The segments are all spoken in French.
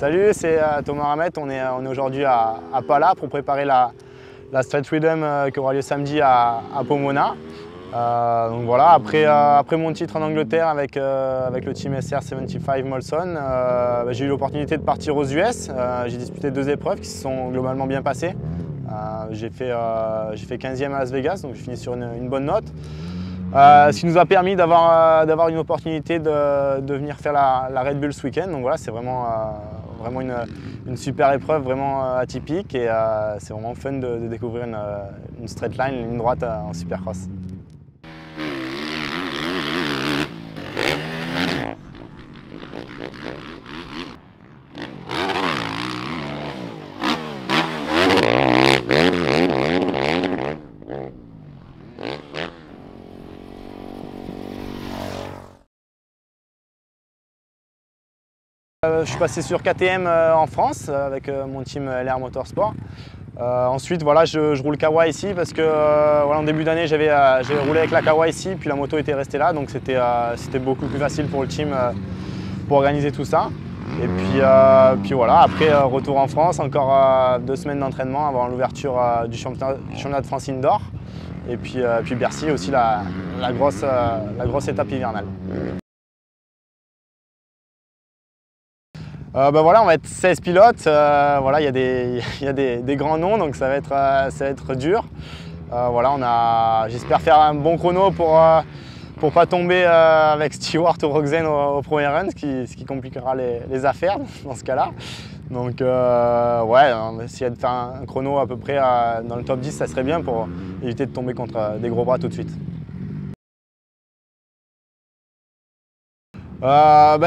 Salut, c'est Thomas Ramette. On est aujourd'hui à Pala pour préparer la Straight Freedom qui aura lieu samedi à Pomona. Donc voilà, après mon titre en Angleterre avec le team SR75 Molson, j'ai eu l'opportunité de partir aux US. J'ai disputé 2 épreuves qui se sont globalement bien passées. J'ai fait 15e à Las Vegas, donc j'ai fini sur une bonne note. Ce qui nous a permis d'avoir une opportunité de venir faire la Red Bull ce week-end. Donc voilà, c'est vraiment une super épreuve, vraiment atypique, et c'est vraiment fun de découvrir une straight line, une ligne droite en supercross. Je suis passé sur KTM en France avec mon team LR Motorsport. Ensuite, voilà, je roule Kawa ici parce que voilà, en début d'année, j'avais roulé avec la Kawa ici, puis la moto était restée là, donc c'était beaucoup plus facile pour le team pour organiser tout ça. Et puis voilà, après retour en France, encore 2 semaines d'entraînement avant l'ouverture du championnat de France Indoor. Et puis Bercy aussi, la grosse étape hivernale. Voilà, on va être 16 pilotes, voilà, il y a des grands noms, donc ça va être dur. Voilà, j'espère faire un bon chrono pour pas tomber avec Stewart ou Rogzen au premier run, ce qui compliquera les affaires dans ce cas-là. Donc ouais, on va essayer de faire un chrono à peu près dans le top 10, ça serait bien pour éviter de tomber contre des gros bras tout de suite.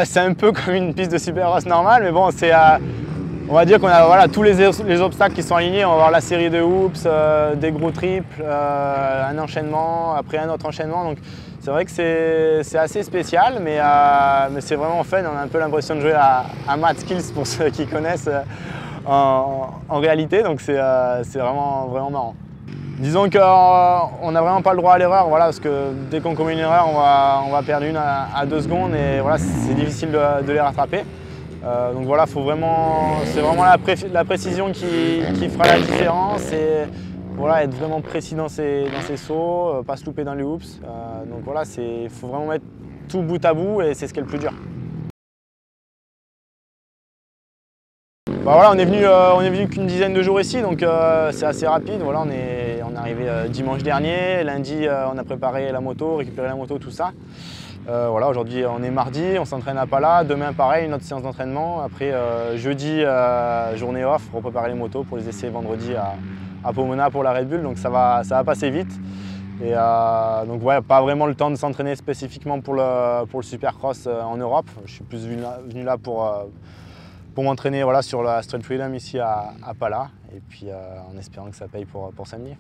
C'est un peu comme une piste de supercross normale, mais bon, on va dire qu'on a voilà, tous les obstacles qui sont alignés. On va avoir la série de hoops, des gros triples, un enchaînement, après un autre enchaînement. Donc c'est vrai que c'est assez spécial, mais c'est vraiment fun. On a un peu l'impression de jouer à Mad Skills pour ceux qui connaissent en réalité. Donc c'est vraiment marrant. Disons qu'on n'a vraiment pas le droit à l'erreur, voilà, parce que dès qu'on commet une erreur, on va perdre 1 à 2 secondes, et voilà, c'est difficile de les rattraper. Donc voilà, c'est vraiment la précision qui fera la différence, et voilà, être vraiment précis dans ses sauts, pas se louper dans les hoops. Donc voilà, il faut vraiment mettre tout bout à bout, et c'est ce qui est le plus dur. Voilà, on est venu qu'une dizaine de jours ici, donc c'est assez rapide. Voilà, on est arrivé dimanche dernier. Lundi, on a préparé la moto, récupéré la moto, tout ça. Voilà, aujourd'hui, on est mardi, on s'entraîne à Pala. Demain, pareil, une autre séance d'entraînement. Après, jeudi, journée off pour préparer les motos pour les essais vendredi à Pomona pour la Red Bull. Donc ça va passer vite. Et donc ouais, pas vraiment le temps de s'entraîner spécifiquement pour le Supercross en Europe. Je suis plus venu là pour m'entraîner, voilà, sur la Straight Freedom ici à Pala, et puis en espérant que ça paye pour samedi.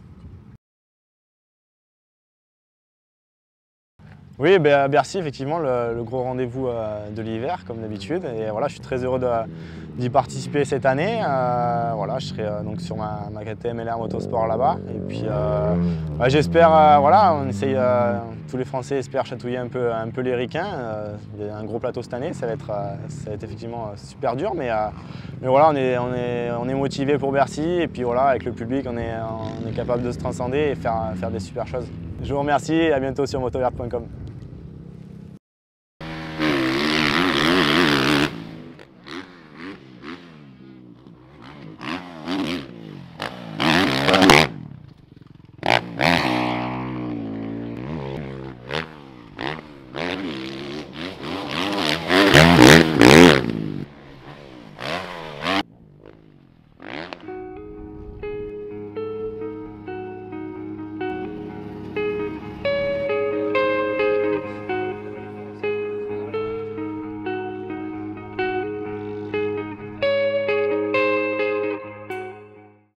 Oui, à Bercy, effectivement, le gros rendez-vous de l'hiver, comme d'habitude. Et voilà, je suis très heureux d'y participer cette année. Voilà, je serai donc sur ma KTM LR Motorsport là-bas. Et puis j'espère, voilà, tous les Français espèrent chatouiller un peu les ricains. Il y a un gros plateau cette année, ça va être effectivement super dur. Mais voilà, on est motivé pour Bercy. Et puis voilà, avec le public, on est capable de se transcender et faire des super choses. Je vous remercie et à bientôt sur motovert.com.